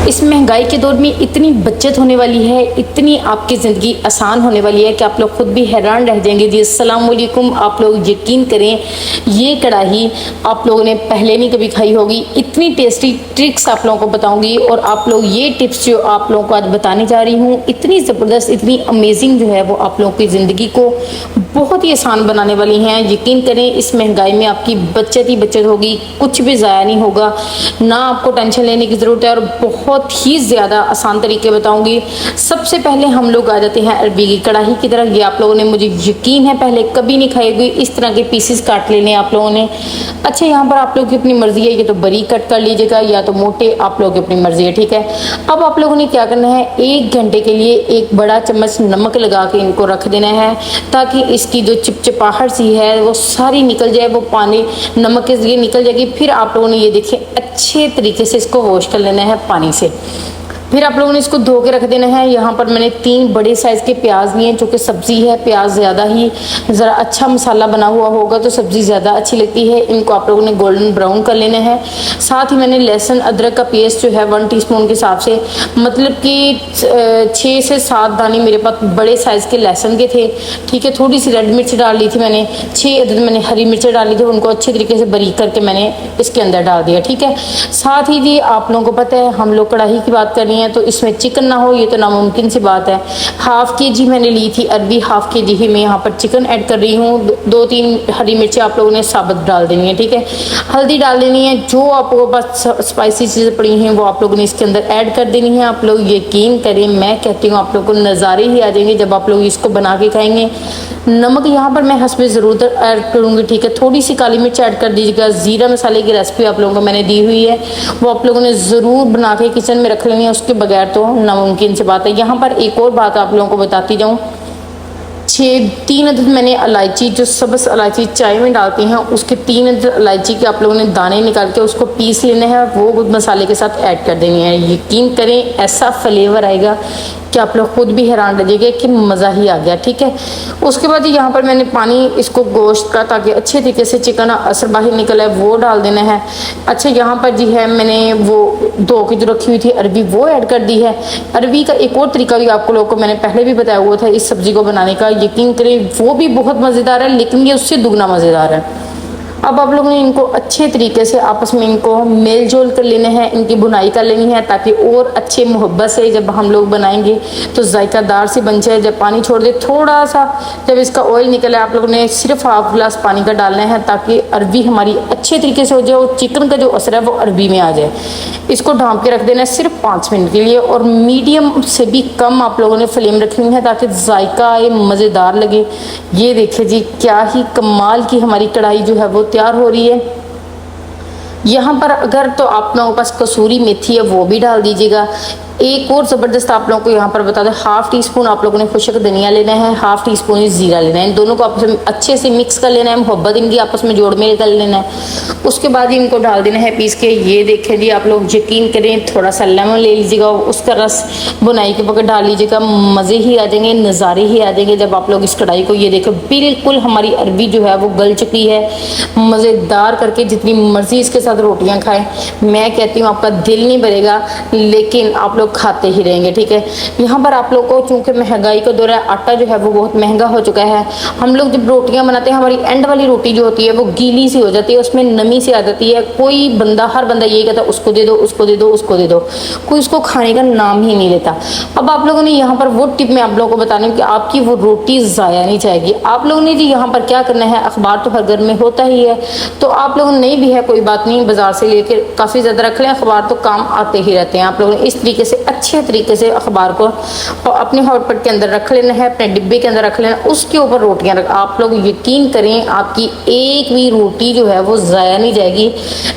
इस महंगाई के दौर में इतनी बचत होने वाली है, इतनी आपकी ज़िंदगी आसान होने वाली है कि आप लोग खुद भी हैरान रह जाएंगे। जी अस्सलाम वालेकुम। आप लोग यकीन करें, ये कढ़ाई आप लोगों ने पहले नहीं कभी खाई होगी। इतनी टेस्टी ट्रिक्स आप लोगों को बताऊंगी और आप लोग ये टिप्स जो आप लोगों को आज बताने जा रही हूँ, इतनी ज़बरदस्त, इतनी अमेजिंग जो है वो आप लोगों की ज़िंदगी को बहुत ही आसान बनाने वाली हैं। यकीन करें, इस महंगाई में आपकी बचत ही बचत होगी, कुछ भी ज़ाया नहीं होगा, ना आपको टेंशन लेने की ज़रूरत है और बहुत ही ज़्यादा आसान तरीके बताऊंगी। सबसे पहले हम लोग आ जाते हैं अरबी की कढ़ाई की तरफ। ये आप लोगों ने, मुझे यकीन है, पहले कभी नहीं खाई हुई। इस तरह के पीसेस काट लेने आप लोगों ने। अच्छा, यहाँ पर आप लोगों की अपनी मर्जी है, ये तो बारीक कट कर लीजिएगा या तो मोटे, आप लोगों की अपनी मर्जी है, ठीक है। अब आप लोगों ने क्या करना है, 1 घंटे के लिए 1 बड़ा चम्मच नमक लगा के इनको रख देना है, ताकि इसकी जो चिपचिपाहट सी है वो सारी निकल जाए, वो पानी नमक के जरिए निकल जाएगी। फिर आप लोगों ने ये देखिए अच्छे तरीके से इसको वॉश कर लेना है पानी से। फिर आप लोगों ने इसको धो के रख देना है। यहाँ पर मैंने 3 बड़े साइज़ के प्याज लिए, जो कि सब्ज़ी है, प्याज ज़्यादा ही ज़रा अच्छा मसाला बना हुआ होगा तो सब्ज़ी ज़्यादा अच्छी लगती है। इनको आप लोगों ने गोल्डन ब्राउन कर लेना है। साथ ही मैंने लहसुन अदरक का पेस्ट जो है 1 टीस्पून के हिसाब से, मतलब कि 6 से 7 दाने मेरे पास बड़े साइज़ के लहसुन के थे, ठीक है। थोड़ी सी रेड मिर्च डाल ली थी मैंने, 6 अदद मैंने हरी मिर्च डाली थी, उनको अच्छे तरीके से बारीक करके मैंने इसके अंदर डाल दिया, ठीक है। साथ ही जी आप लोगों को पता है, हम लोग कढ़ाई की बात कर रही हैं तो इसमें चिकन ना हो ये तो नामुमकिन सी बात है। ½ kg मैंने ली थी अरबी, ½ kg ही मैं यहाँ पर चिकन ऐड कर रही हूँ। 2-3 हरी मिर्चें आप लोगों ने साबुत डाल देनी है, ठीक है। हल्दी डाल देनी है, जो आपको पास स्पाइसी चीज़ें पड़ी हैं वो आप लोगों ने इसके अंदर ऐड कर देनी है। आप लोग यकीन करें, मैं कहती हूँ आप लोग को नज़ारे ही आ जाएंगे जब आप लोग इसको बना के खाएंगे। नमक यहाँ पर मैं हस्बे ज़रूरत ऐड करूँगी, ठीक है। थोड़ी सी काली मिर्च ऐड कर दीजिएगा। ज़ीरा मसाले की रेसिपी आप लोगों को मैंने दी हुई है, वो आप लोगों ने ज़रूर बना के किचन में रख लेनी है, उसके बगैर तो नामुमकिन सी बात है। यहाँ पर एक और बात आप लोगों को बताती जाऊँ, 3 अदद मैंने इलायची, जो सब्ज़ इलायची चाय में डालती हैं, उसके 3 अदद इलायची के आप लोगों ने दाने निकाल के उसको पीस लेने हैं, वो मसाले के साथ ऐड कर देनी है। यकीन करें, ऐसा फ्लेवर आएगा कि आप लोग खुद भी हैरान रह जाइएगा कि मज़ा ही आ गया, ठीक है। उसके बाद यहाँ पर मैंने पानी इसको गोश्त का, ताकि अच्छे तरीके से चिकन असर बाहर निकला है, वो डाल देना है। अच्छा, यहाँ पर जी है मैंने वो धो के जो रखी हुई थी अरबी, वो ऐड कर दी है। अरबी का एक और तरीका भी आपको लोगों को मैंने पहले भी बताया हुआ था इस सब्ज़ी को बनाने का, यकीन करें वो भी बहुत मज़ेदार है, लेकिन ये उससे दुगना मज़ेदार है। अब आप लोगों ने इनको अच्छे तरीके से आपस में इनको मेल जोल कर लेना है, इनकी बुनाई कर लेनी है, ताकि और अच्छे मोहब्बत से जब हम लोग बनाएंगे तो जायकादार से बन जाए। जब पानी छोड़ दे थोड़ा सा, जब इसका ऑयल निकले, आप लोगों ने सिर्फ ½ गिलास पानी का डालना है, ताकि अरबी हमारी अच्छे तरीके से हो जाए और चिकन का जो असर है वो अरबी में आ जाए। इसको ढाँप के रख देना है सिर्फ 5 मिनट के लिए, और मीडियम से भी कम आप लोगों ने फ्लेम रखनी है, ताकि जायका मज़ेदार लगे। ये देखिए जी, क्या ही कमाल की हमारी कढ़ाई जो है वो तैयार हो रही है। यहाँ पर अगर तो आप लोगों के पास कसूरी मेथी है वो भी डाल दीजिएगा। एक और ज़बरदस्त आप लोगों को यहाँ पर बता दें, ½ टीस्पून आप लोगों ने खुशक धनिया लेना है, ½ टीस्पून ज़ीरा लेना है। इन दोनों को आपस में अच्छे से मिक्स कर लेना है, मोहब्बत इनकी आपस में जोड़ मेल कर लेना है। उसके बाद इनको डाल देना है पीस के। ये देखें जी, आप लोग यकीन करें, थोड़ा सा लेमन ले लीजिएगा, उसका रस बुनाई के पकड़ डाल लीजिएगा, मज़े ही आ जाएंगे, नज़ारे ही आ जाएंगे जब आप लोग इस कढ़ाई को, ये देखो बिल्कुल हमारी अरबी जो है वो गल चुकी है, मज़ेदार करके। जितनी मर्ज़ी इसके साथ रोटियाँ खाएँ, मैं कहती हूँ आपका दिल नहीं भरेगा, लेकिन आप लोग खाते ही रहेंगे, ठीक है। यहाँ पर आप लोग को, चूंकि महंगाई का दौर है, आटा जो है वो बहुत महंगा हो चुका है। हम लोग जब रोटियां बनाते हैं, हमारी एंड वाली रोटी जो होती है वो गीली सी हो जाती है, उसमें नमी सी आ जाती है। कोई बंदा, हर बंदा यही कहता है उसको दे दो, उसको दे दो, उसको दे दो, कोई उसको खाने का नाम ही नहीं लेता। अब आप लोगों ने यहाँ पर वो टिप मैं आप लोगों को बतानी हूँ कि आपकी वो रोटी ज़ाया नहीं जाएगी। आप लोगों ने जी यहाँ पर क्या करना है, अखबार तो हर घर में होता ही है, तो आप लोगों ने नहीं भी है कोई बात नहीं, बाजार से लेकर काफ़ी ज़्यादा रख लें, अखबार तो काम आते ही रहते हैं। आप लोगों ने इस तरीके से अच्छे तरीके से अखबार को अपने हॉटपॉट के अंदर रख लेना है, अपने डिब्बे के अंदर रख लेना, उसके ऊपर रोटियां रख। आप लोग यकीन करें, आपकी एक भी रोटी जो है वो ज़ाया नहीं जाएगी।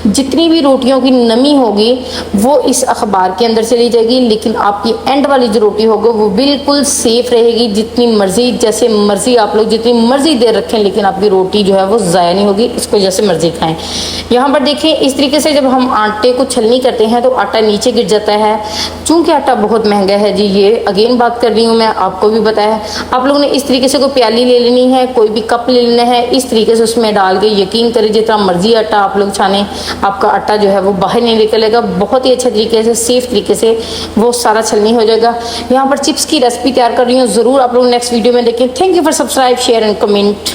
जितनी भी रोटियों की नमी होगी वो इस अखबार के अंदर चली जाएगी, लेकिन आपकी एंड वाली जो रोटी होगी वो बिल्कुल सेफ रहेगी। जितनी मर्जी, जैसे मर्जी आप लोग जितनी मर्जी देर रखें, लेकिन आपकी रोटी जो है वो ज़ाया नहीं होगी। इसको जैसे मर्जी खाएं। यहाँ पर देखें, इस तरीके से जब हम आटे को छलनी करते हैं तो आटा नीचे गिर जाता है। चूँकि आटा बहुत महंगा है जी, ये अगेन बात कर रही हूँ मैं, आपको भी बताया। आप लोगों ने इस तरीके से कोई प्याली ले लेनी है, कोई भी कप ले लेना है, इस तरीके से उसमें डाल के यकीन करें जितना मर्जी आटा आप लोग छाने, आपका आटा जो है वो बाहर नहीं निकलेगा। बहुत ही अच्छे तरीके से, सेफ तरीके से वो सारा छलनी हो जाएगा। यहाँ पर चिप्स की रेसिपी तैयार कर रही हूँ, ज़रूर आप लोग नेक्स्ट वीडियो में देखें। Thank you for subscribe, share and comment.